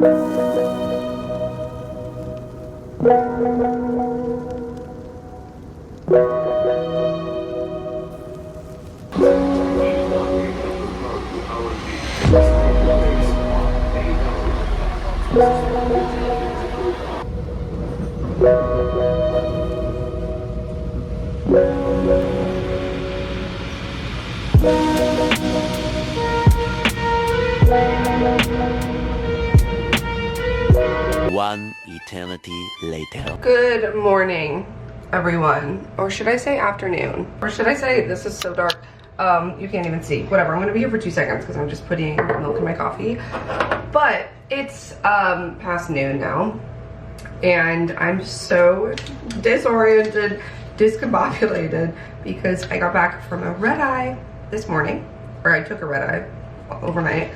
One eternity later. Good morning, everyone. Or should I say afternoon? Or should I say, this is so dark, you can't even see. Whatever, I'm gonna be here for 2 seconds because I'm just putting milk in my coffee. But it's past noon now, and I'm so disoriented, discombobulated because I got back from a red eye this morning, or I took a red eye overnight,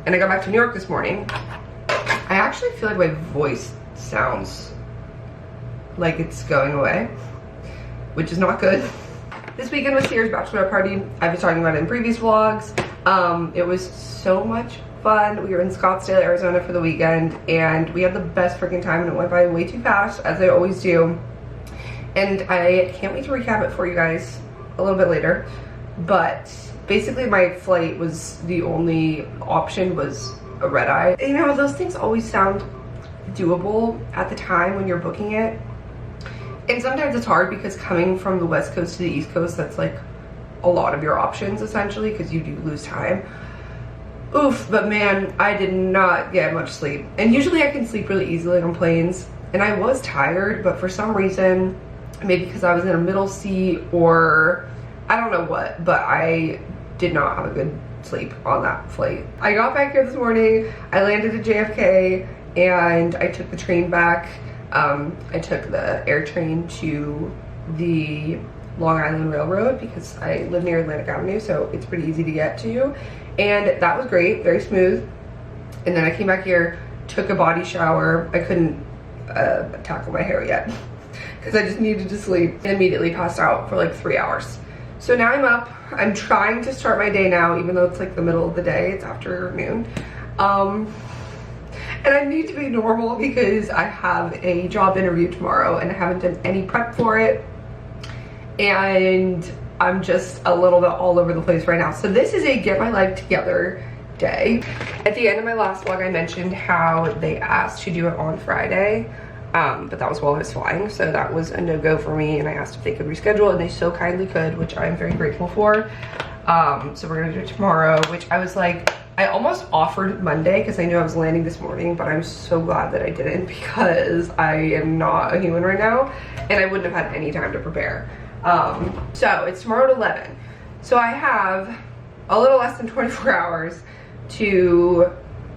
and I got back to New York this morning. I actually feel like my voice sounds like it's going away, which is not good. This weekend was Sierra's bachelorette party. I was talking about it in previous vlogs. It was so much fun. We were in Scottsdale, Arizona for the weekend, and we had the best freaking time, and it went by way too fast, as they always do. And I can't wait to recap it for you guys a little bit later. But basically my flight was, the only option was a red eye. You know, those things always sound doable at the time when you're booking it, and sometimes it's hard because coming from the West Coast to the East Coast, that's like a lot of your options essentially, because you do lose time. Oof, but man, I did not get much sleep, and usually I can sleep really easily on planes, and I was tired, but for some reason, maybe because I was in a middle seat or I don't know what, but I did not have a good sleep on that flight. I got back here this morning, I landed at JFK, and I took the train back. I took the air train to the Long Island Railroad because I live near Atlantic Avenue, so it's pretty easy to get to, and that was great, very smooth. And then I came back here, took a body shower. I couldn't tackle my hair yet because I just needed to sleep, and immediately passed out for like 3 hours. So now I'm up. I'm trying to start my day now, even though it's like the middle of the day, it's afternoon. And I need to be normal because I have a job interview tomorrow and I haven't done any prep for it. And I'm just a little bit all over the place right now. So this is a get my life together day. At the end of my last vlog, I mentioned how they asked to do it on Friday. But that was while I was flying, so that was a no-go for me, and I asked if they could reschedule, and they so kindly could, which I'm very grateful for. So we're gonna do it tomorrow, which I was like, I almost offered Monday because I knew I was landing this morning, but I'm so glad that I didn't because I am not a human right now, and I wouldn't have had any time to prepare. So it's tomorrow at 11. So I have a little less than 24 hours to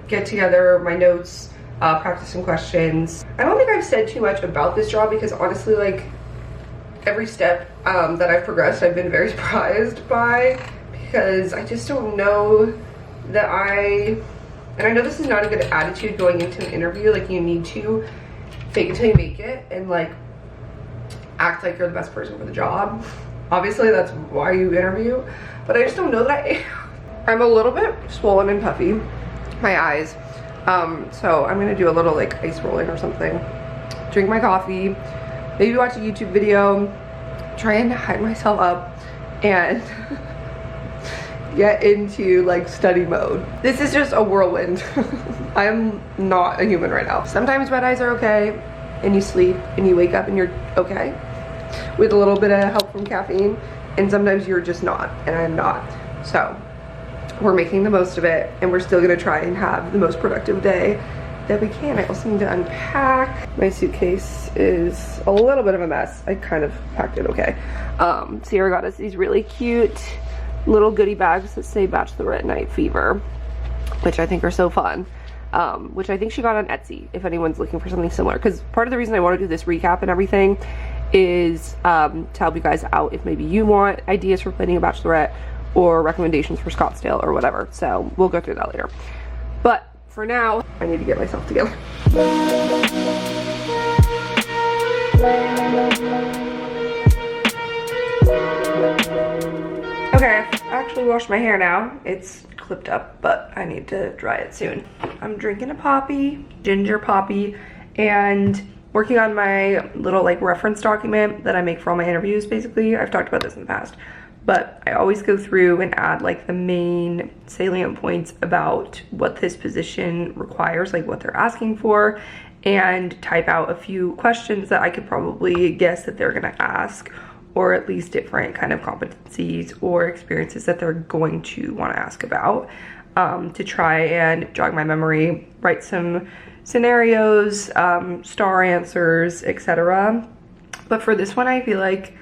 get together my notes, practice some questions. I don't think I've said too much about this job because honestly, like, every step that I've progressed, I've been very surprised by, because I just don't know that and I know this is not a good attitude going into an interview. Like, you need to fake it till you make it and like act like you're the best person for the job. Obviously that's why you interview, but I just don't know that I am. I'm a little bit swollen and puffy, my eyes. So I'm gonna do a little like ice rolling or something, drink my coffee, maybe watch a YouTube video, try and hype myself up, and get into like study mode. This is just a whirlwind. I'm not a human right now. Sometimes red eyes are okay, and you sleep and you wake up and you're okay with a little bit of help from caffeine, and sometimes you're just not, and I'm not. So we're making the most of it, and we're still gonna try and have the most productive day that we can. I also need to unpack. My suitcase is a little bit of a mess. I kind of packed it okay. Sierra got us these really cute little goodie bags that say Bachelorette Night Fever, which I think are so fun. Which I think she got on Etsy, if anyone's looking for something similar, because part of the reason I want to do this recap and everything is to help you guys out if maybe you want ideas for planning a bachelorette or recommendations for Scottsdale or whatever. So we'll go through that later, but for now I need to get myself together. Okay, I actually washed my hair now. It's clipped up, but I need to dry it soon. I'm drinking a poppy, ginger poppy, and working on my little like reference document that I make for all my interviews. Basically, I've talked about this in the past, but I always go through and add like the main salient points about what this position requires, like what they're asking for, and type out a few questions that I could probably guess that they're gonna ask, or at least different kind of competencies or experiences that they're going to want to ask about, to try and jog my memory, write some scenarios, star answers, etc. But for this one, I feel like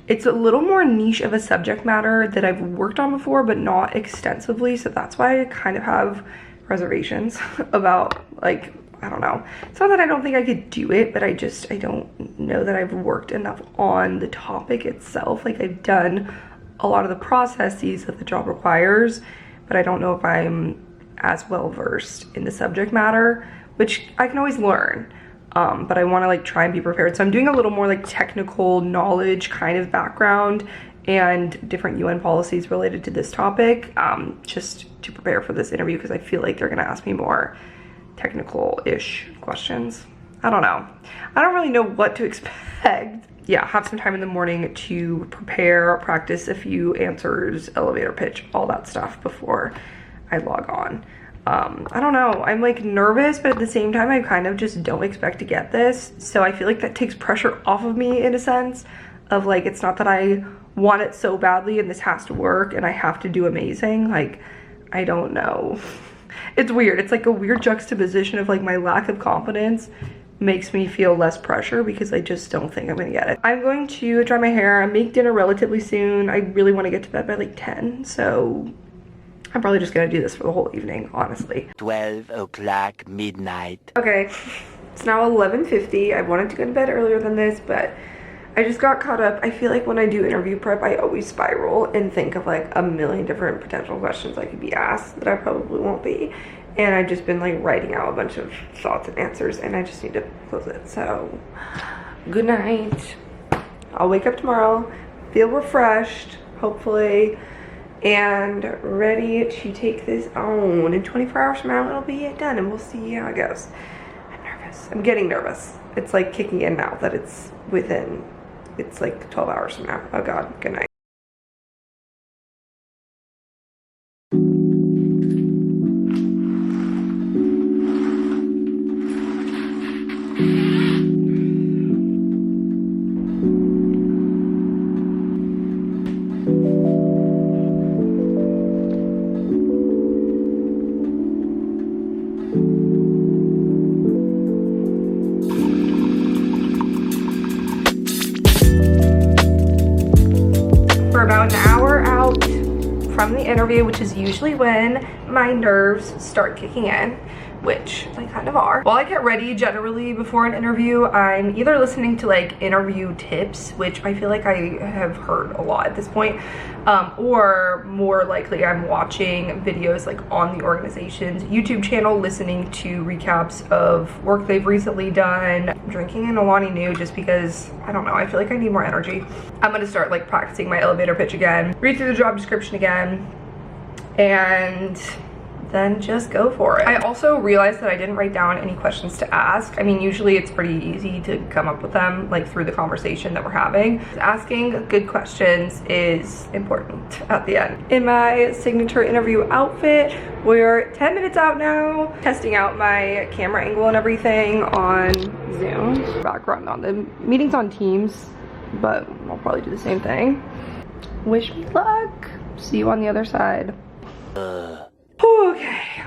it's a little more niche of a subject matter that I've worked on before, but not extensively. So that's why I kind of have reservations about, like, I don't know. It's not that I don't think I could do it, but I don't know that I've worked enough on the topic itself. Like, I've done a lot of the processes that the job requires, but I don't know if I'm as well versed in the subject matter, which I can always learn. But I want to like try and be prepared. So I'm doing a little more like technical knowledge kind of background and different UN policies related to this topic, just to prepare for this interview, because I feel like they're gonna ask me more technical-ish questions. I don't know. I don't really know what to expect. Yeah, have some time in the morning to prepare, practice a few answers, elevator pitch, all that stuff before I log on. I don't know, I'm like nervous, but at the same time I kind of just don't expect to get this. So I feel like that takes pressure off of me in a sense of like, it's not that I want it so badly and this has to work and I have to do amazing. Like, I don't know. It's weird. It's like a weird juxtaposition of like my lack of confidence makes me feel less pressure because I just don't think I'm gonna get it. I'm going to dry my hair and make dinner relatively soon. I really want to get to bed by like 10, so I'm probably just gonna do this for the whole evening, honestly. 12 o'clock midnight. Okay, it's now 11:50. I wanted to go to bed earlier than this, but I just got caught up. I feel like when I do interview prep, I always spiral and think of like a million different potential questions I could be asked that I probably won't be. And I've just been like writing out a bunch of thoughts and answers, and I just need to close it. So, good night. I'll wake up tomorrow, feel refreshed, hopefully, and ready to take this on. In 24 hours from now, it'll be done, and we'll see how it goes. I'm nervous. I'm getting nervous. It's like kicking in now that it's within, it's like 12 hours from now. Oh God, good night. About an hour out from the interview, which is usually when my nerves start kicking in, which they kind of are. While I get ready generally before an interview, I'm either listening to like interview tips, which I feel like I have heard a lot at this point, or more likely I'm watching videos like on the organization's YouTube channel, listening to recaps of work they've recently done, drinking an Alani Nu just because, I don't know, I feel like I need more energy. I'm gonna start like practicing my elevator pitch again, read through the job description again, and then just go for it. I also realized that I didn't write down any questions to ask. I mean, usually it's pretty easy to come up with them like through the conversation that we're having. Asking good questions is important at the end. In my signature interview outfit, we're 10 minutes out now, testing out my camera angle and everything on Zoom. Background on the meeting's on Teams, but I'll probably do the same thing. Wish me luck. See you on the other side. Okay,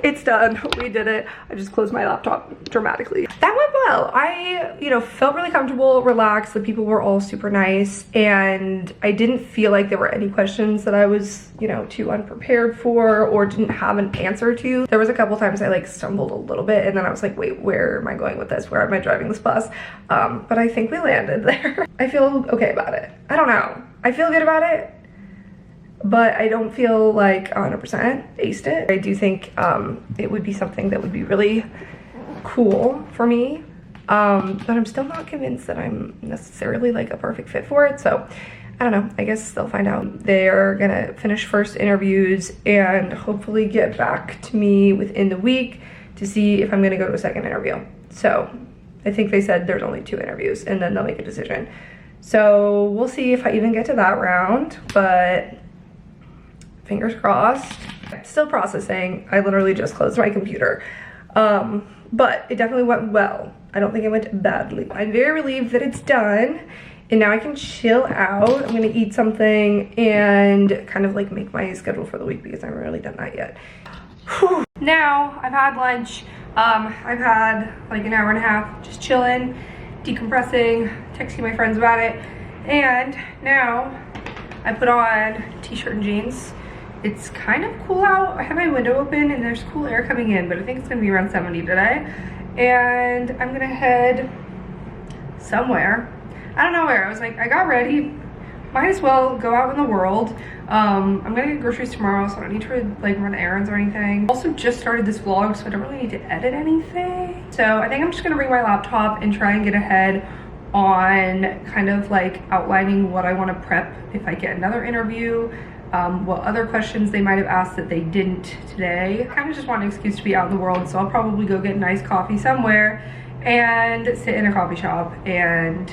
it's done. We did it. I just closed my laptop dramatically. That went well. I, felt really comfortable, relaxed. The people were all super nice, and I didn't feel like there were any questions that I was, too unprepared for or didn't have an answer to. There was a couple times I like stumbled a little bit, and then I was like, wait, where am I going with this? Where am I driving this bus? But I think we landed there. I feel okay about it. I don't know. I feel good about it, but I don't feel like 100% aced it. I do think it would be something that would be really cool for me, but I'm still not convinced that I'm necessarily like a perfect fit for it. So I don't know, I guess they'll find out. They're gonna finish first interviews and hopefully get back to me within the week to see if I'm gonna go to a second interview. So I think they said there's only 2 interviews and then they'll make a decision. So we'll see if I even get to that round, but fingers crossed. Still processing. I literally just closed my computer. But it definitely went well. I don't think it went badly. I'm very relieved that it's done. And now I can chill out. I'm gonna eat something and kind of like make my schedule for the week because I haven't really done that yet. Whew. Now I've had lunch. I've had like an hour and a half just chilling, decompressing, texting my friends about it. And now I put on t-shirt and jeans. It's kind of cool out. I have my window open and there's cool air coming in, but I think it's gonna be around 70 today. And I'm gonna head somewhere. I don't know where. I was like, I got ready. Might as well go out in the world. I'm gonna get groceries tomorrow, so I don't need to like run errands or anything. Also just started this vlog, so I don't really need to edit anything. So I think I'm just gonna bring my laptop and try and get ahead on kind of like outlining what I wanna prep if I get another interview. What other questions they might have asked that they didn't today. I kind of just want an excuse to be out in the world, so I'll probably go get a nice coffee somewhere and sit in a coffee shop and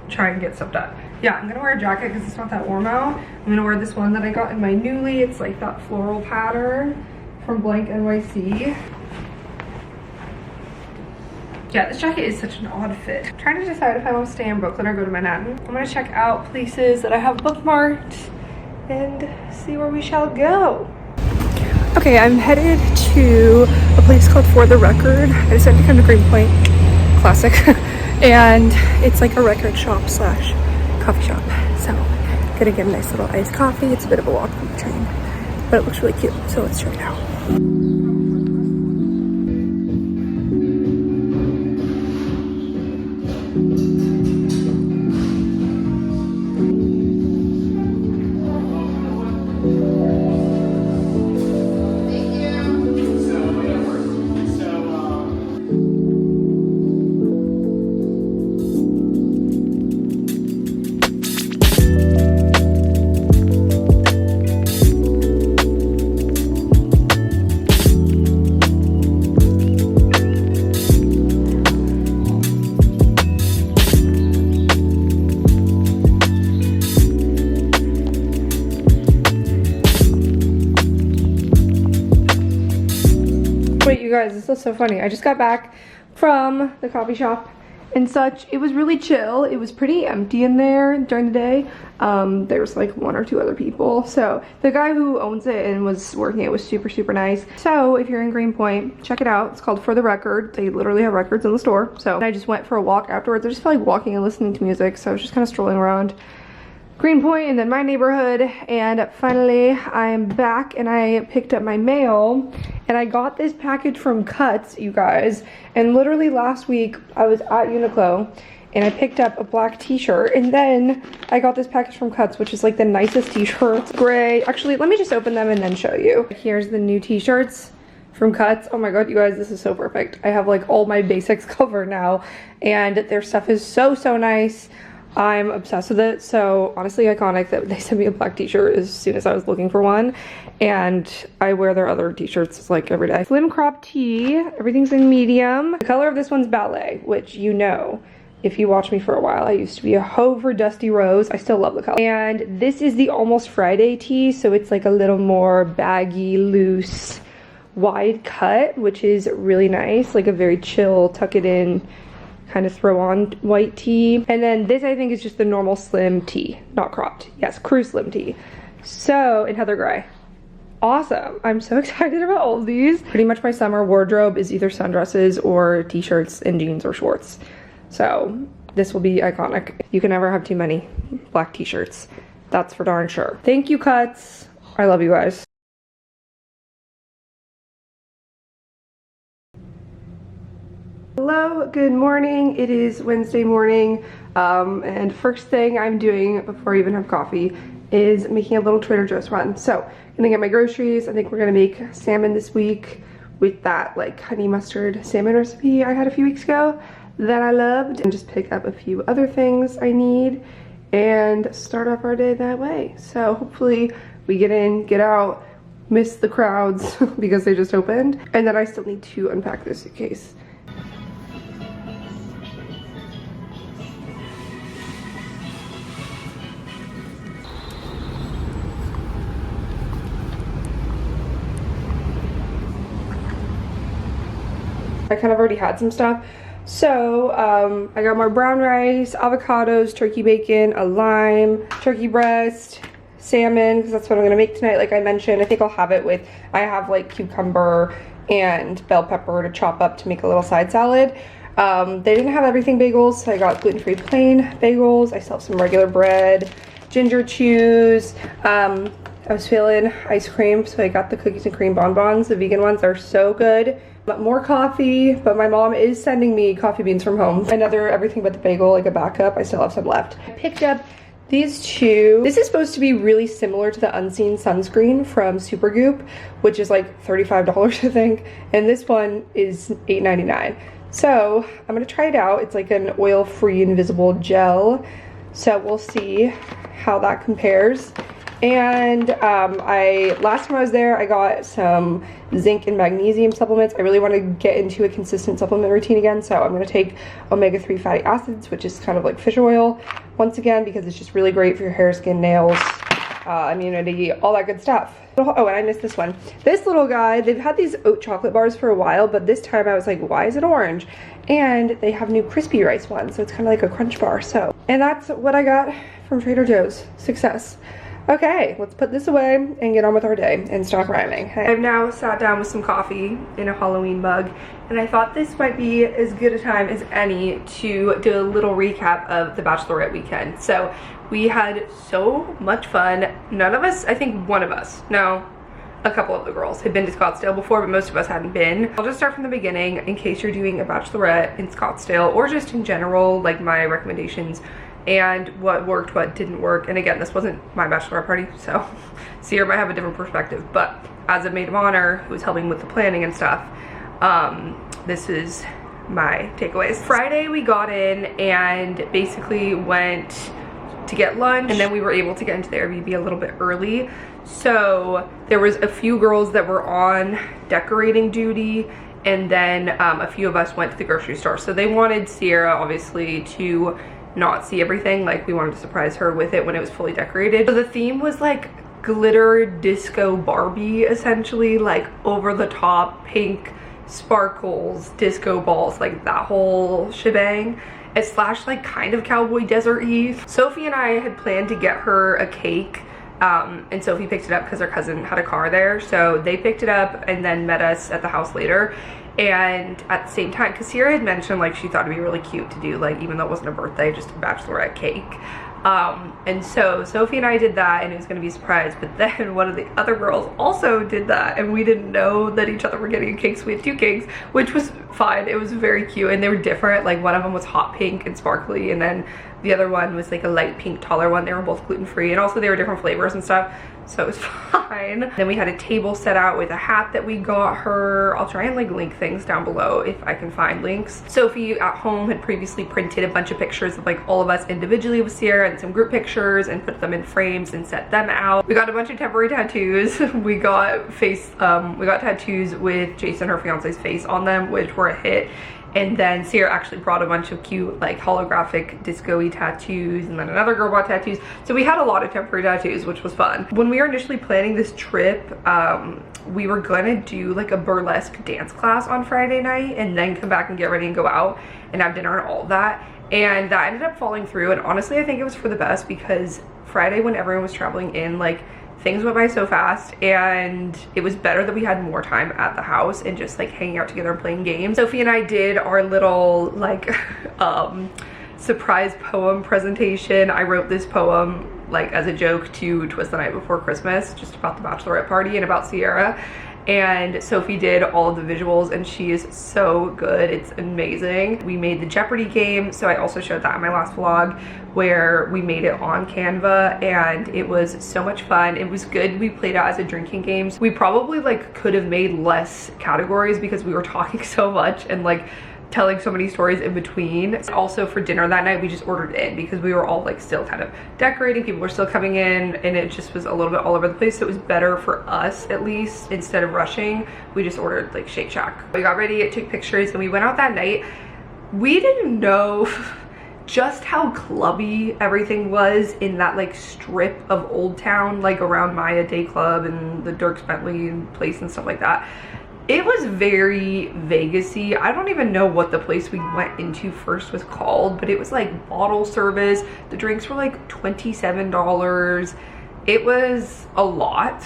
try and get stuff done. Yeah, I'm gonna wear a jacket because it's not that warm out. I'm gonna wear this one that I got in my Nuuly. It's like that floral pattern from Blank NYC. Yeah, this jacket is such an odd fit. I'm trying to decide if I want to stay in Brooklyn or go to Manhattan. I'm gonna check out places that I have bookmarked and see where we shall go. Okay, I'm headed to a place called For the Record. I decided to come to Greenpoint, classic. And it's like a record shop slash coffee shop. So gonna get a nice little iced coffee. It's a bit of a walk from the train, but it looks really cute. So let's check it out. Wait, you guys, this is so funny. I just got back from the coffee shop and such. It was really chill. It was pretty empty in there during the day. There was like 1 or 2 other people. So the guy who owns it and was working it was super, super nice. So if you're in Greenpoint, check it out. It's called For the Record. They literally have records in the store. So I just went for a walk afterwards. I just felt like walking and listening to music. So I was just kind of strolling around Greenpoint and then my neighborhood, and finally I'm back and I picked up my mail and I got this package from Cuts, you guys. And literally last week I was at Uniqlo and I picked up a black t-shirt, and then I got this package from Cuts, which is like the nicest t-shirts. Gray. Actually, let me just open them and then show you. Here's the new t-shirts from Cuts. Oh my god, you guys, this is so perfect. I have like all my basics covered now and their stuff is so, so nice. I'm obsessed with it. So honestly iconic that they sent me a black t-shirt as soon as I was looking for one, and I wear their other t-shirts like every day. Slim crop tee, everything's in medium. The color of this one's Ballet, which you know, if you watch me for a while, I used to be a hoe for Dusty Rose. I still love the color. And this is the Almost Friday tee, so it's like a little more baggy, loose, wide cut, which is really nice, like a very chill, tuck it in, kind of throw on white tee. And then this I think is just the normal slim tee, not cropped. Yes, crew slim tee. So in Heather Gray. Awesome. I'm so excited about all of these. Pretty much my summer wardrobe is either sundresses or t-shirts and jeans or shorts. So this will be iconic. You can never have too many black t-shirts. That's for darn sure. Thank you, Cuts. I love you guys. Hello, good morning. It is Wednesday morning, and first thing I'm doing before I even have coffee is making a little Trader Joe's run. So I'm gonna get my groceries. I think we're gonna make salmon this week with that like honey mustard salmon recipe I had a few weeks ago that I loved, and just pick up a few other things I need. and start off our day that way. So hopefully we get in, get out, miss the crowds because they just opened. And then I still need to unpack this suitcase. I kind of already had some stuff. So I got my brown rice, avocados, turkey bacon, a lime, turkey breast, salmon, because that's what I'm gonna make tonight. Like I mentioned, I think I'll have it with, I have like cucumber and bell pepper to chop up to make a little side salad. They didn't have everything bagels, so I got gluten-free plain bagels. I still have some regular bread, ginger chews. I was feeling ice cream, so I got the cookies and cream bonbons. The vegan ones are so good. But more coffee, but my mom is sending me coffee beans from home. Another everything but the bagel, like a backup. I still have some left. I picked up these two. This is supposed to be really similar to the Unseen sunscreen from Supergoop, which is like $35, I think. And this one is $8.99. So I'm gonna try it out. It's like an oil-free invisible gel. So we'll see how that compares. And last time I was there, I got some zinc and magnesium supplements. I really want to get into a consistent supplement routine again, so I'm going to take omega-3 fatty acids, which is kind of like fish oil, once again, because it's just really great for your hair, skin, nails, immunity, all that good stuff. Oh, and I missed this one. This little guy, they've had these oat chocolate bars for a while, but this time I was like, why is it orange? And they have new crispy rice ones, so it's kind of like a crunch bar. So, and that's what I got from Trader Joe's. Success. Okay, let's put this away and get on with our day and stop rhyming. I've now sat down with some coffee in a Halloween mug, and I thought this might be as good a time as any to do a little recap of the bachelorette weekend. So we had so much fun. None of us, I think one of us, no, a couple of the girls had been to Scottsdale before, but most of us hadn't been. I'll just start from the beginning in case you're doing a bachelorette in Scottsdale, or just in general, like my recommendations and what worked, what didn't work. And again, this wasn't my bachelorette party, so Sierra might have a different perspective, but as a maid of honor who was helping with the planning and stuff, this is my takeaways. Friday we got in and basically went to get lunch, and then we were able to get into the Airbnb a little bit early. So there was a few girls that were on decorating duty, and then a few of us went to the grocery store. So they wanted Sierra obviously to not see everything, like we wanted to surprise her with it when it was fully decorated. So the theme was like glitter disco Barbie, essentially, like over the top pink sparkles, disco balls, like that whole shebang. It slashed like kind of cowboy desert-y. Sophie and I had planned to get her a cake, and Sophie picked it up because her cousin had a car there, so they picked it up and then met us at the house later. And at the same time, because Sierra had mentioned like she thought it'd be really cute to do, like, even though it wasn't a birthday, just a bachelorette cake. And so Sophie and I did that, and it was going to be a surprise, but then one of the other girls also did that, and we didn't know that each other were getting a cake, so we had two cakes, which was fine. It was very cute, and they were different. Like, one of them was hot pink and sparkly, and then the other one was like a light pink, taller one. They were both gluten-free, and also they were different flavors and stuff, so it was fine. Then we had a table set out with a hat that we got her. I'll try and like link things down below if I can find links. Sophie at home had previously printed a bunch of pictures of like all of us individually with Sierra and some group pictures, and put them in frames and set them out. We got a bunch of temporary tattoos. We got tattoos with Jason, her fiance's face on them, which were a hit. And then Sierra actually brought a bunch of cute like holographic disco-y tattoos, and then another girl brought tattoos. So we had a lot of temporary tattoos, which was fun. When we were initially planning this trip, we were gonna do like a burlesque dance class on Friday night and then come back and get ready and go out and have dinner and all of that. And that ended up falling through, and honestly I think it was for the best, because Friday when everyone was traveling in, like, things went by so fast, and it was better that we had more time at the house and just like hanging out together and playing games. Sophie and I did our little like surprise poem presentation. I wrote this poem like as a joke to Twist the Night Before Christmas, just about the bachelorette party and about Sierra. And Sophie did all of the visuals, and she is so good. It's amazing. We made the Jeopardy game, so I also showed that in my last vlog, where we made it on Canva, and it was so much fun. It was good. We played it as a drinking game. So we probably like could have made less categories because we were talking so much, and like telling so many stories in between. Also for dinner that night, we just ordered in because we were all like still kind of decorating, people were still coming in, and it just was a little bit all over the place. So it was better for us, at least, instead of rushing, we just ordered like Shake Shack. We got ready, took pictures, and we went out that night. We didn't know just how clubby everything was in that like strip of Old Town, like around Maya Day Club and the Dierks Bentley place and stuff like that. It was very Vegas-y. I don't even know what the place we went into first was called, but it was like bottle service. The drinks were like $27. It was a lot,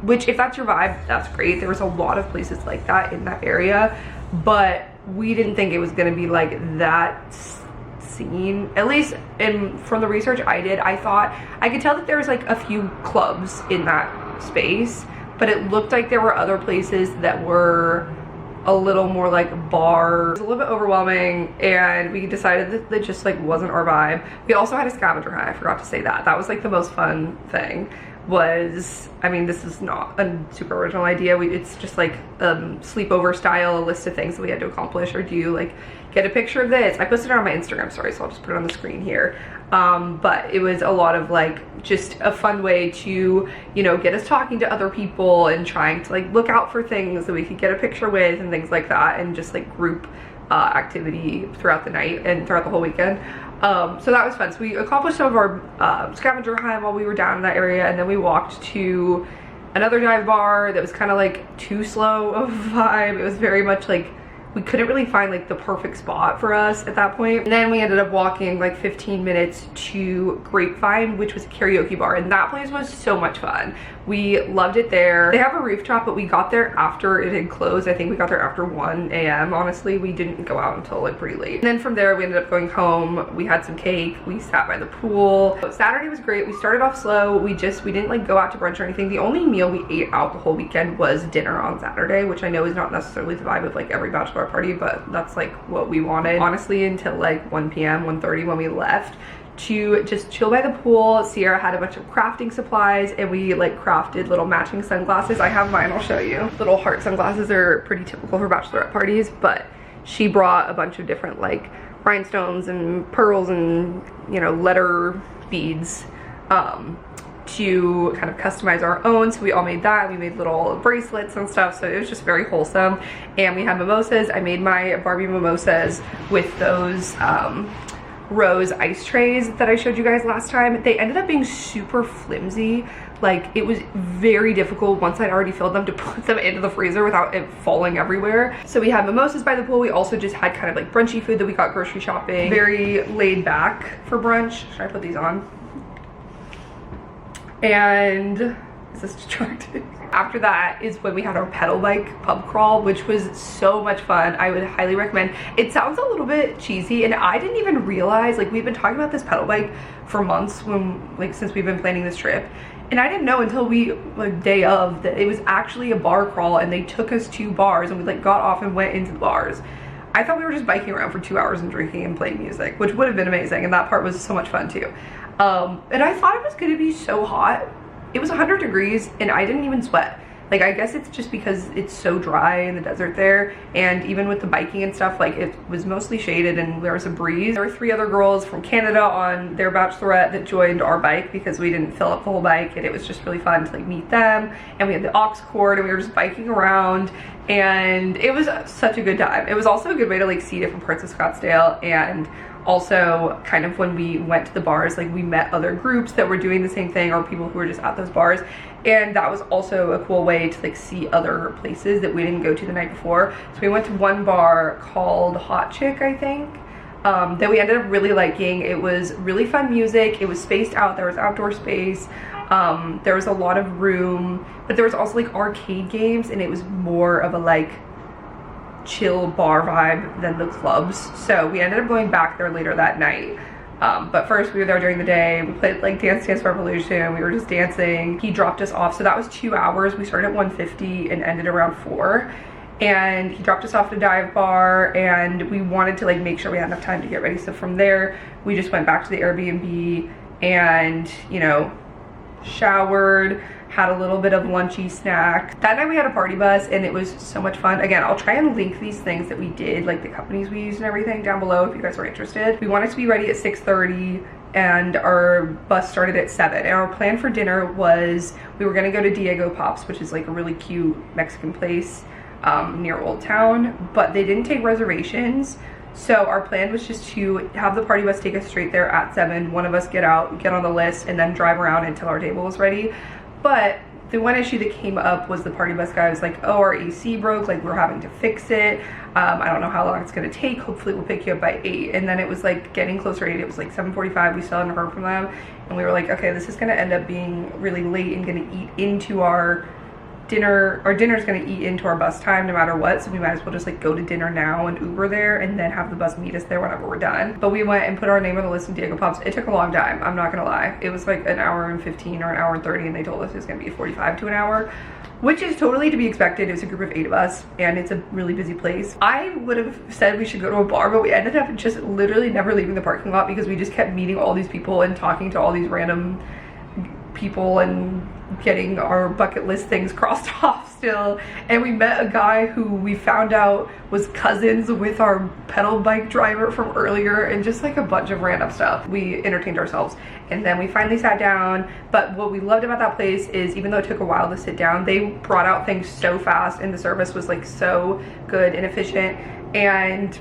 which if that's your vibe, that's great. There was a lot of places like that in that area, but we didn't think it was gonna be like that scene. At least from the research I did, I thought I could tell that there was like a few clubs in that space, but it looked like there were other places that were a little more like bars. It was a little bit overwhelming, and we decided that that just like wasn't our vibe. We also had a scavenger hunt. I forgot to say that. That was like the most fun thing. Was, I mean, this is not a super original idea. It's just like sleepover style, a list of things that we had to accomplish or do, like get a picture of this. I posted it on my Instagram story, so I'll just put it on the screen here. But it was a lot of like just a fun way to, you know, get us talking to other people and trying to like look out for things that we could get a picture with and things like that, and just like group activity throughout the night and throughout the whole weekend. So that was fun. So we accomplished some of our scavenger hunt while we were down in that area, and then we walked to another dive bar that was kind of like too slow of a vibe. It was very much like we couldn't really find like the perfect spot for us at that point. And then we ended up walking like 15 minutes to Grapevine, which was a karaoke bar, and that place was so much fun. We loved it there. They have a rooftop, but we got there after it had closed. I think we got there after 1 a.m. Honestly, we didn't go out until like pretty late. And then from there, we ended up going home. We had some cake. We sat by the pool. Saturday was great. We started off slow. We didn't like go out to brunch or anything. The only meal we ate out the whole weekend was dinner on Saturday, which I know is not necessarily the vibe of like every bachelor party, but that's like what we wanted. Honestly, until like 1 p.m., 1:30 when we left, to just chill by the pool. Sierra had a bunch of crafting supplies, and we like crafted little matching sunglasses. I have mine, I'll show you. Little heart sunglasses are pretty typical for bachelorette parties, but she brought a bunch of different like rhinestones and pearls and, you know, letter beads to kind of customize our own. So we all made that. We made little bracelets and stuff, so it was just very wholesome. And we had mimosas. I made my Barbie mimosas with those rose ice trays that I showed you guys last time. They ended up being super flimsy. Like, it was very difficult once I'd already filled them to put them into the freezer without it falling everywhere. So we had mimosas by the pool. We also just had kind of like brunchy food that we got grocery shopping. Very laid back for brunch. Should I put these on? And is this distracting? After that is when we had our pedal bike pub crawl, which was so much fun. I would highly recommend. It sounds a little bit cheesy, and I didn't even realize, like, we've been talking about this pedal bike for months, since we've been planning this trip, and I didn't know until we, like, day of, that it was actually a bar crawl, and they took us to bars, and we like got off and went into the bars. I thought we were just biking around for 2 hours and drinking and playing music, which would have been amazing, and that part was so much fun too. And I thought it was gonna be so hot. It was 100 degrees and I didn't even sweat. Like, I guess it's just because it's so dry in the desert there, and even with the biking and stuff, like, it was mostly shaded and there was a breeze. There were 3 other girls from Canada on their bachelorette that joined our bike because we didn't fill up the whole bike, and it was just really fun to like meet them. And we had the aux cord, and we were just biking around, and it was such a good time. It was also a good way to like see different parts of Scottsdale, and also kind of when we went to the bars, like, we met other groups that were doing the same thing, or people who were just at those bars, and that was also a cool way to like see other places that we didn't go to the night before. So we went to one bar called Hot Chick, I think, that we ended up really liking. It was really fun music. It was spaced out. There was outdoor space. There was a lot of room, but there was also like arcade games, and it was more of a like chill bar vibe than the clubs. So we ended up going back there later that night. But first we were there during the day. We played like Dance Dance Revolution. We were just dancing. He dropped us off. So that was 2 hours. We started at 1:50 and ended around 4. And he dropped us off at a dive bar, and we wanted to like make sure we had enough time to get ready. So from there, we just went back to the Airbnb and, you know, showered, had a little bit of lunchy snack. That night we had a party bus and it was so much fun. Again, I'll try and link these things that we did, like the companies we used and everything, down below if you guys are interested. We wanted to be ready at 6:30 and our bus started at 7. And our plan for dinner was we were gonna go to Diego Pops, which is like a really cute Mexican place near Old Town, but they didn't take reservations. So our plan was just to have the party bus take us straight there at 7. One of us get out, get on the list, and then drive around until our table was ready. But the one issue that came up was the party bus guy was like, oh, our AC broke, like we're having to fix it. I don't know how long it's gonna take. Hopefully we'll pick you up by 8. And then it was like getting closer to 8. It was like 7:45. We still hadn't heard from them. And we were like, okay, this is gonna end up being really late and gonna eat into our dinner. Our dinner's gonna eat into our bus time no matter what, so we might as well just like go to dinner now and Uber there and then have the bus meet us there whenever we're done. But we went and put our name on the list in Diego Pops. It took a long time, I'm not gonna lie. It was like an hour and 15 or an hour and 30, and they told us it was gonna be 45 to an hour, which is totally to be expected. It was a group of 8 of us and it's a really busy place. I would have said we should go to a bar, but we ended up just literally never leaving the parking lot because we just kept meeting all these people and talking to all these random people and getting our bucket list things crossed off still. And we met a guy who we found out was cousins with our pedal bike driver from earlier, and just like a bunch of random stuff. We entertained ourselves and then we finally sat down. But what we loved about that place is even though it took a while to sit down, they brought out things so fast and the service was like so good and efficient. And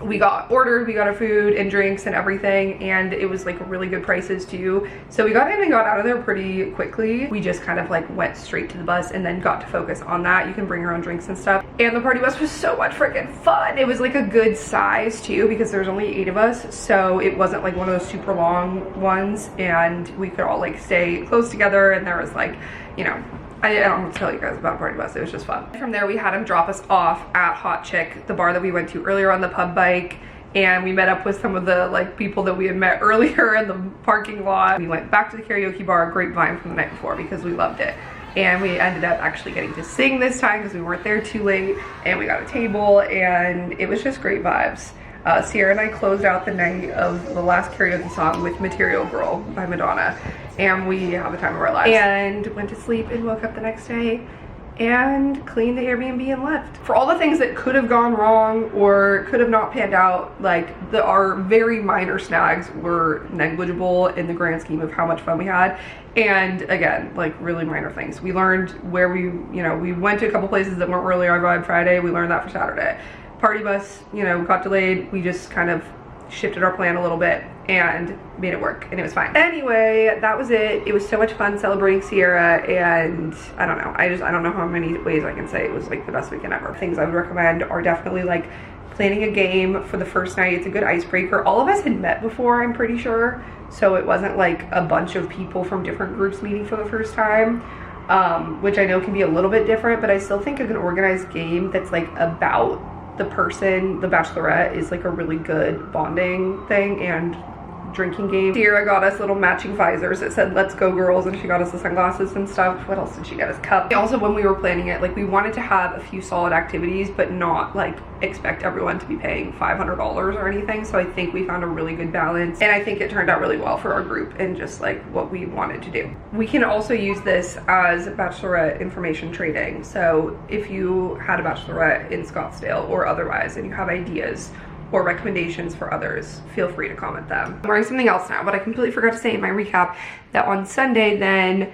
we got our food and drinks and everything, and it was like really good prices too. So we got in and got out of there pretty quickly. We just kind of like went straight to the bus and then got to focus on that. You can bring your own drinks and stuff. And the party bus was so much freaking fun. It was like a good size too because there's only 8 of us, so it wasn't like one of those super long ones, and we could all like stay close together, and there was like, you know, I don't want to tell you guys about party bus. It was just fun. From there we had him drop us off at Hot Chick, the bar that we went to earlier on the pub bike, and we met up with some of the like people that we had met earlier in the parking lot. We went back to the karaoke bar, Grapevine, from the night before because we loved it. And we ended up actually getting to sing this time because we weren't there too late, and we got a table and it was just great vibes. Sierra and I closed out the night of the last karaoke song with Material Girl by Madonna, and we had the time of our lives. And went to sleep and woke up the next day and cleaned the Airbnb and left. For all the things that could have gone wrong or could have not panned out, like our very minor snags were negligible in the grand scheme of how much fun we had. And again, like really minor things. We learned where we went to a couple places that weren't really our vibe Friday. We learned that for Saturday. Party bus, got delayed. We just kind of shifted our plan a little bit and made it work, and it was fine. Anyway, that was it. It was so much fun celebrating Sierra, and I don't know. I don't know how many ways I can say it was like the best weekend ever. Things I would recommend are definitely like planning a game for the first night. It's a good icebreaker. All of us had met before, I'm pretty sure, so it wasn't like a bunch of people from different groups meeting for the first time, which I know can be a little bit different, but I still think of an organized game that's like about the person, the bachelorette, is like a really good bonding thing and drinking game. Sierra got us little matching visors that said "Let's go girls," and she got us the sunglasses and stuff. What else did she get us? Cups. Also, when we were planning it, like we wanted to have a few solid activities but not like expect everyone to be paying $500 or anything. So I think we found a really good balance, and I think it turned out really well for our group and just like what we wanted to do. We can also use this as bachelorette information trading. So if you had a bachelorette in Scottsdale or otherwise and you have ideas or recommendations for others, feel free to comment them. I'm wearing something else now, but I completely forgot to say in my recap that on Sunday then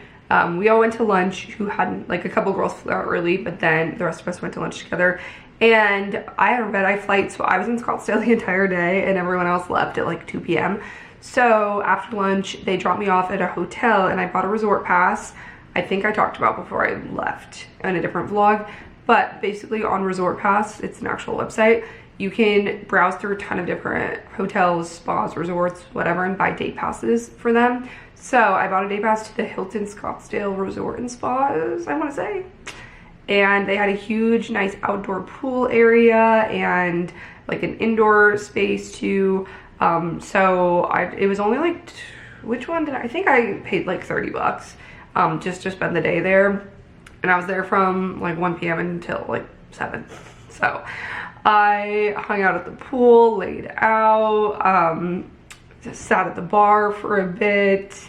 we all went to lunch. Who hadn't, like a couple girls flew out early, but then the rest of us went to lunch together. And I had a red-eye flight, so I was in Scottsdale the entire day and everyone else left at like 2 p.m. So after lunch, they dropped me off at a hotel and I bought a resort pass. I think I talked about before I left in a different vlog, but basically on Resort Pass, it's an actual website. You can browse through a ton of different hotels, spas, resorts, whatever, and buy day passes for them. So I bought a day pass to the Hilton Scottsdale Resort and Spas, I want to say. And they had a huge, nice outdoor pool area and like an indoor space too. It was only like, which one did I think I paid like 30 bucks just to spend the day there. And I was there from like 1 p.m. until like 7. So I hung out at the pool, laid out, just sat at the bar for a bit.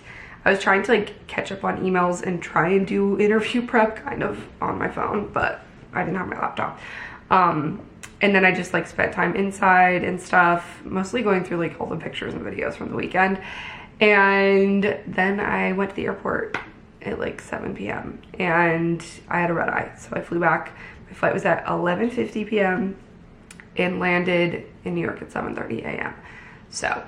I was trying to like catch up on emails and try and do interview prep kind of on my phone, but I didn't have my laptop. And then I just like spent time inside and stuff, mostly going through like all the pictures and videos from the weekend. And then I went to the airport at like 7 p.m. and I had a red eye, so I flew back. My flight was at 11:50 p.m. and landed in New York at 7:30 a.m. So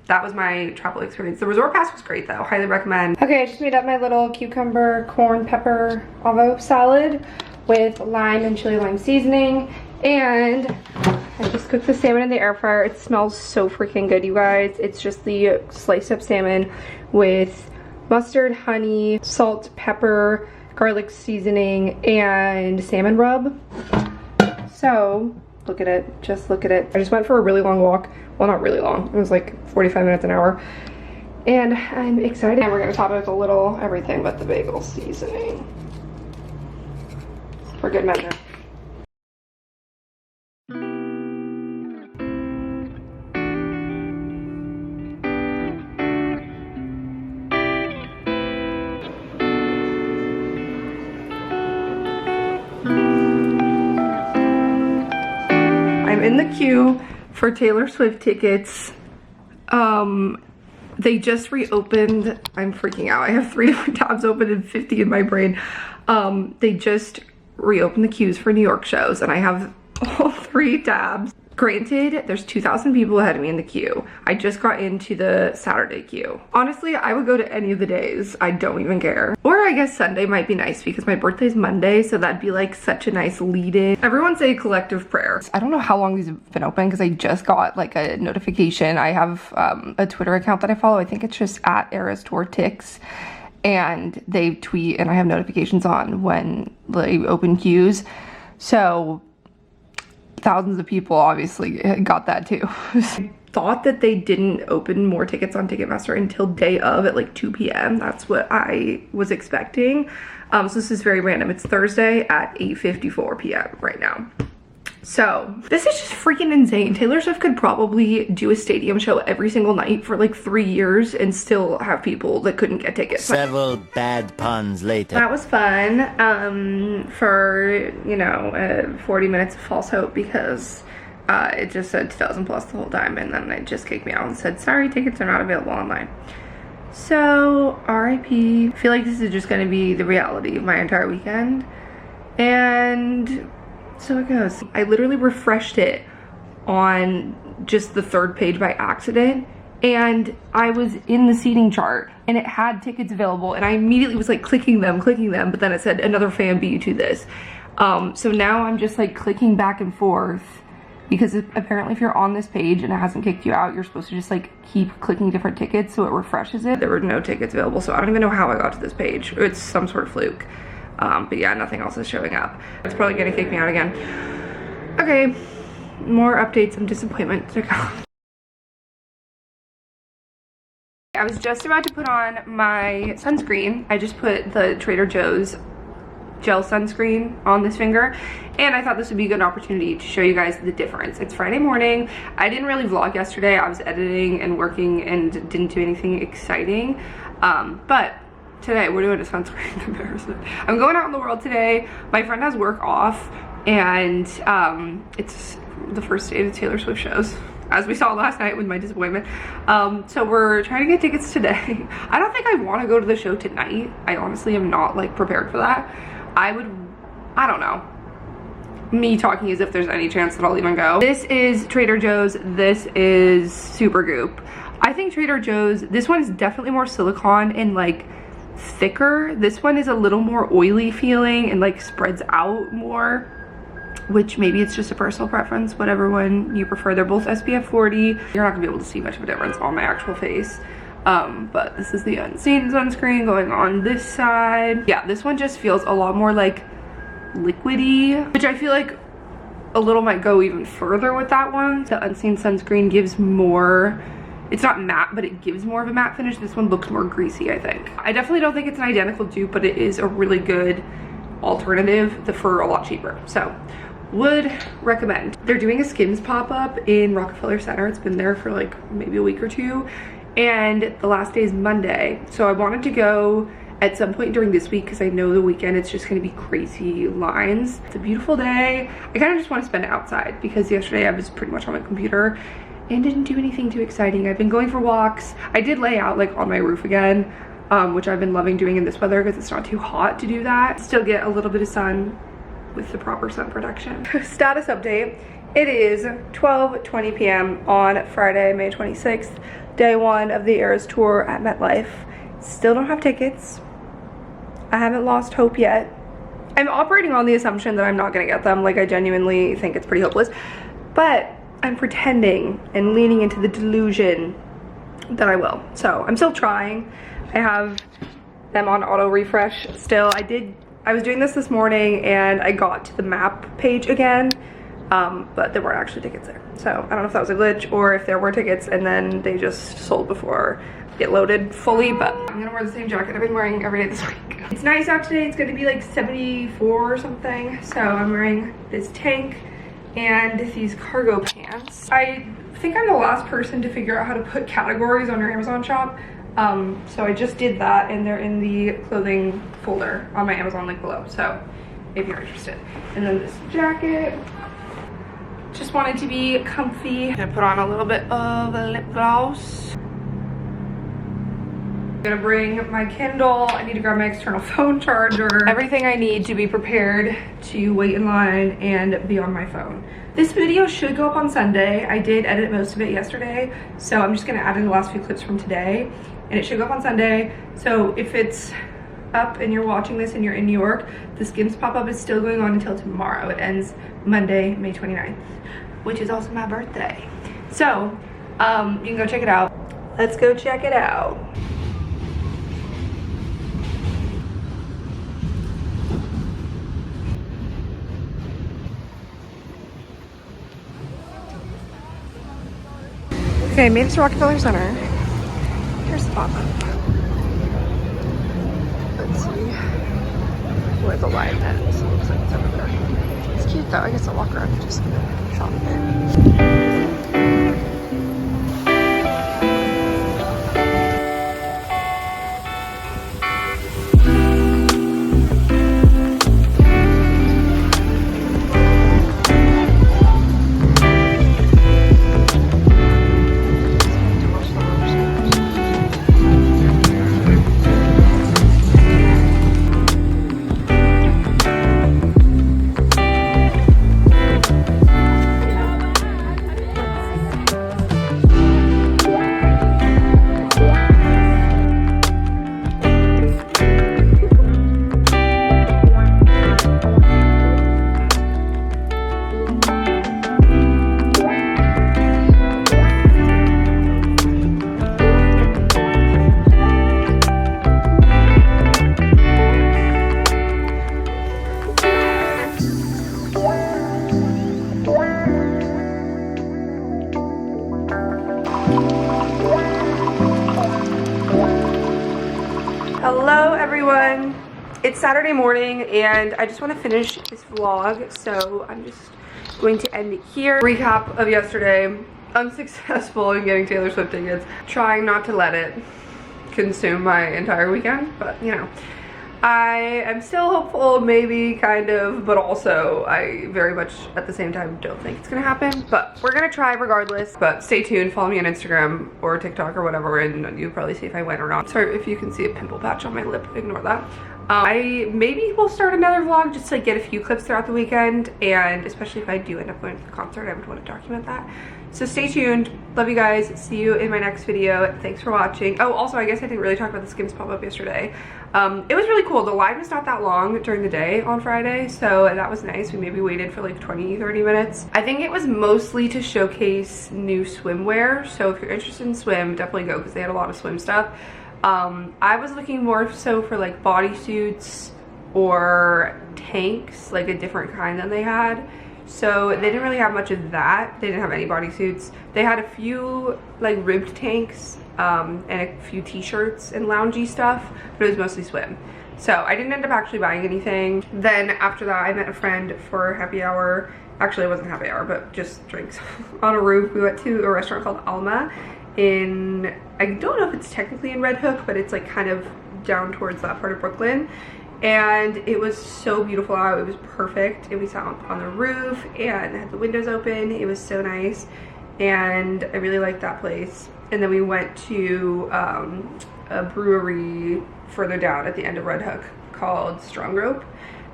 that was my travel experience. The resort pass was great though, highly recommend. Okay, I just made up my little cucumber, corn, pepper, avocado salad with lime and chili lime seasoning. And I just cooked the salmon in the air fryer. It smells so freaking good, you guys. It's just the sliced up salmon with mustard, honey, salt, pepper, garlic seasoning, and salmon rub. So look at it, just look at it. I just went for a really long walk. Well, not really long, it was like 45 minutes an hour. And I'm excited. And we're gonna top it with a little everything but the bagel seasoning. For good measure. I'm in the queue for Taylor Swift tickets. They just reopened. I'm freaking out. I have 3 different tabs open and 50 in my brain. They just reopened the queues for New York shows and I have all 3 tabs. Granted, there's 2,000 people ahead of me in the queue. I just got into the Saturday queue. Honestly, I would go to any of the days. I don't even care. Or I guess Sunday might be nice because my birthday's Monday, so that'd be like such a nice lead-in. Everyone say collective prayer. I don't know how long these have been open because I just got like a notification. I have a Twitter account that I follow. I think it's just at Eras Tour Tix. And they tweet and I have notifications on when they open queues. So thousands of people obviously got that too. I thought that they didn't open more tickets on Ticketmaster until day of at like 2 p.m. That's what I was expecting. So this is very random. It's Thursday at 8:54 p.m. right now. So this is just freaking insane. Taylor Swift could probably do a stadium show every single night for like 3 years and still have people that couldn't get tickets. Several bad puns later. That was fun for, you know, 40 minutes of false hope because it just said 2,000 plus the whole time and then it just kicked me out and said, sorry, tickets are not available online. So RIP. I feel like this is just going to be the reality of my entire weekend. And so it goes. I literally refreshed it on just the 3rd page by accident and I was in the seating chart and it had tickets available and I immediately was like clicking them, but then it said another fan beat you to this. So now I'm just like clicking back and forth because apparently if you're on this page and it hasn't kicked you out, you're supposed to just like keep clicking different tickets so it refreshes it. There were no tickets available, so I don't even know how I got to this page. It's some sort of fluke. But yeah, nothing else is showing up. It's probably gonna kick me out again. Okay, more updates and disappointment to come. I was just about to put on my sunscreen. I just put the Trader Joe's gel sunscreen on this finger and I thought this would be a good opportunity to show you guys the difference. It's Friday morning. I didn't really vlog yesterday. I was editing and working and didn't do anything exciting. But today we're doing a sunscreen comparison. I'm going out in the world today. My friend has work off and it's the first day of the Taylor Swift shows, as we saw last night with my disappointment. So we're trying to get tickets today. I don't think I want to go to the show tonight. I honestly am not like prepared for that. I don't know. Me talking as if there's any chance that I'll even go. This is Trader Joe's. This is Supergoop. I think Trader Joe's, this one is definitely more silicone and like thicker. This one is a little more oily feeling and like spreads out more, which maybe it's just a personal preference, whatever one you prefer. They're both SPF 40. You're not gonna be able to see much of a difference on my actual face. But this is the Unseen sunscreen going on this side. Yeah, this one just feels a lot more like liquidy, which I feel like a little might go even further with that one. The Unseen sunscreen gives more, it's not matte, but it gives more of a matte finish. This one looks more greasy, I think. I definitely don't think it's an identical dupe, but it is a really good alternative for a lot cheaper. So would recommend. They're doing a Skims pop-up in Rockefeller Center. It's been there for like maybe a week or two. and the last day is Monday. So I wanted to go at some point during this week because I know the weekend it's just gonna be crazy lines. It's a beautiful day. I kind of just want to spend it outside because yesterday I was pretty much on my computer and didn't do anything too exciting. I've been going for walks. I did lay out like on my roof again, which I've been loving doing in this weather because it's not too hot to do that. Still get a little bit of sun with the proper sun protection. Status update. It is 12:20 p.m. on Friday, May 26th, day one of the Eras Tour at MetLife. Still don't have tickets. I haven't lost hope yet. I'm operating on the assumption that I'm not gonna get them. Like, I genuinely think it's pretty hopeless, but I'm pretending and leaning into the delusion that I will. So I'm still trying. I have them on auto refresh still. I was doing this morning and I got to the map page again, but there weren't actually tickets there. So I don't know if that was a glitch or if there were tickets and then they just sold before it loaded fully, but I'm gonna wear the same jacket I've been wearing every day this week. It's nice out today. It's gonna be like 74 or something. So I'm wearing this tank and these cargo pants. I think I'm the last person to figure out how to put categories on your Amazon shop. So I just did that and they're in the clothing folder on my Amazon link below. So if you're interested. And then this jacket. Just wanted to be comfy. Gonna put on a little bit of lip gloss. I'm gonna bring my Kindle. I need to grab my external phone charger. Everything I need to be prepared to wait in line and be on my phone. This video should go up on Sunday. I did edit most of it yesterday, so I'm just gonna add in the last few clips from today, and it should go up on Sunday. So if it's up and you're watching this and you're in New York, the Skims pop-up is still going on until tomorrow. It ends Monday, May 29th, which is also my birthday. So you can go check it out. Let's go check it out. Okay, made it to Rockefeller Center. Here's the pop-up. Let's see where the line ends. It looks like it's over there. It's cute though. I guess I'll walk around and just shop a bit. Hello everyone, it's Saturday morning and I just want to finish this vlog, so I'm just going to end it here. Recap of yesterday: unsuccessful in getting Taylor Swift tickets, trying not to let it consume my entire weekend, but you know, I am still hopeful, maybe, kind of, but also I very much at the same time don't think it's gonna happen, but we're gonna try regardless. But stay tuned, follow me on Instagram or TikTok or whatever, and you'll probably see if I went or not. Sorry if you can see a pimple patch on my lip, ignore that. I maybe will start another vlog just to like, get a few clips throughout the weekend, and especially if I do end up going to the concert, I would want to document that. So stay tuned. Love you guys. See you in my next video. Thanks for watching. Oh, also, I guess I didn't really talk about the Skims pop-up yesterday. It was really cool. The line was not that long during the day on Friday, so that was nice. We maybe waited for like 20-30 minutes. I think it was mostly to showcase new swimwear, so if you're interested in swim, definitely go because they had a lot of swim stuff. I was looking more so for like bodysuits or tanks, like a different kind than they had. So they didn't really have much of that. They didn't have any bodysuits. They had a few like ribbed tanks and a few t-shirts and loungy stuff, but it was mostly swim. So I didn't end up actually buying anything. Then after that, I met a friend for happy hour Actually, it wasn't happy hour, but just drinks on a roof. We went to a restaurant called Alma in, I don't know if it's technically in Red Hook, but it's like kind of down towards that part of Brooklyn. And it was so beautiful out. It was perfect. And we sat on the roof and had the windows open. It was so nice. And I really liked that place. And then we went to a brewery further down at the end of Red Hook called Strong Rope.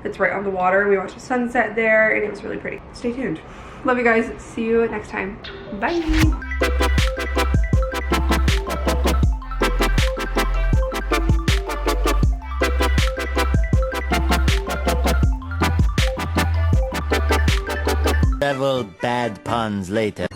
It's right on the water. We watched the sunset there and it was really pretty. Stay tuned. Love you guys. See you next time. Bye. Several bad puns later.